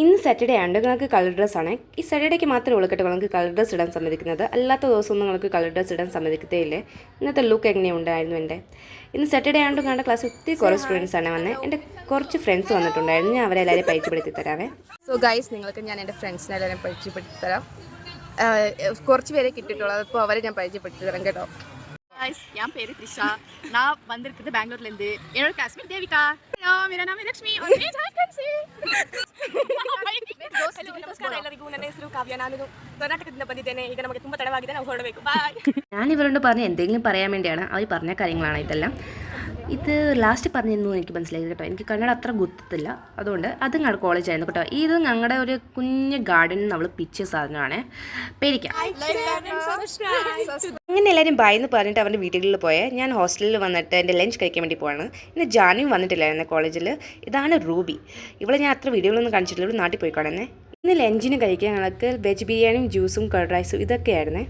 ഇന്ന് സാറ്റർഡേ ആണ്, നിങ്ങൾക്ക് കളർ ഡ്രസ്സാണ്. ഈ സാറ്റർഡേക്ക് മാത്രമേ ഉള്ളൂ കേട്ടോ നിങ്ങൾക്ക് കളർ ഡ്രസ്സ് ഇടാൻ സമ്മതിക്കുന്നത്. അല്ലാത്ത ദിവസമൊന്നും നിങ്ങൾക്ക് കളർ ഡ്രസ്സ് ഇടാൻ സമ്മതിക്കത്തേ ഇല്ലേ. ഇന്നത്തെ ലുക്ക് എങ്ങനെയുണ്ടായിരുന്നു എൻ്റെ? ഇന്ന് സാറ്റർഡേ ആണ്ട് കണ്ട ക്ലാസ് ഒത്തിരി കുറേ സ്റ്റുഡൻസാണ് വന്നത്. എൻ്റെ കുറച്ച് ഫ്രണ്ട്സ് വന്നിട്ടുണ്ടായിരുന്നു. ഞാൻ അവരെ എല്ലാവരെയും പരിചയപ്പെടുത്തി തരാവേ. സോ ഗൈസ്, നിങ്ങൾക്ക് ഞാൻ എൻ്റെ ഫ്രണ്ട്സിനെ എല്ലാവരും പരിചയപ്പെടുത്തി തരാം. കുറച്ച് പേരെ കിട്ടിയിട്ടുള്ളൂ, അപ്പോൾ അവരെ ഞാൻ പരിചയപ്പെടുത്തി തരാം കേട്ടോ. என் பேரு த்ரிஷா. நான் வந்திருக்கிறது பெங்களூர்லேருந்து. என்னோட கிளாஸ்மேட் தேவிகா. ஹலோ, मेरा नाम है लक्ष्मी और मैं झारखंड से. ನಮಸ್ಕಾರ ಎಲ್ಲರಿಗೂ. ನನ್ನ ಹೆಸರು ಕಾವ್ಯ. ನಾನು ಕರ್ನಾಟಕದಿಂದ ಬಂದಿದ್ದೇನೆ. ಈಗ ನಮಗೆ ತುಂಬ ತಡವಾಗಿದೆ, ನಾವು ಹೊರಡಬೇಕು. ಬಾಯ್. ഞാൻ ഇവരോട് പറഞ്ഞ് എന്തെങ്കിലും പറയാൻ വേണ്ടിയാണ് അവർ പറഞ്ഞ കാര്യങ്ങളാണ് ഇതെല്ലാം. ഇത് ലാസ്റ്റ് പറഞ്ഞിരുന്നു എനിക്ക് മനസ്സിലായി കേട്ടോ. എനിക്ക് കന്നഡ അത്ര ഗുത്തത്തില്ല, അതുകൊണ്ട് അത് ഞങ്ങളുടെ കോളേജായിരുന്നു കേട്ടോ. ഇത് ഞങ്ങളുടെ ഒരു കുഞ്ഞ് ഗാർഡനിൽ നമ്മൾ പിച്ച സാധനമാണ്. പേടിക്കാം. അങ്ങനെ എല്ലാവരും ബായെന്ന് പറഞ്ഞിട്ട് അവരുടെ വീടുകളിൽ പോയേ. ഞാൻ ഹോസ്റ്റലിൽ വന്നിട്ട് എൻ്റെ ലഞ്ച് കഴിക്കാൻ വേണ്ടി പോവാണ്. ഇന്ന് ജാനുവും വന്നിട്ടില്ലായിരുന്നു കോളേജിൽ. ഇതാണ് റൂബി. ഇവിടെ ഞാൻ അത്ര വീഡിയോകളൊന്നും കാണിച്ചിട്ടില്ല, ഇവിടെ നാട്ടിൽ പോയി കാണുന്നേ. ഇന്ന് ലഞ്ചിന് കഴിക്കാൻ ഞങ്ങൾക്ക് വെജ് ബിരിയാണിയും ജ്യൂസും കർഡ് റൈസും ഇതൊക്കെയായിരുന്നേ.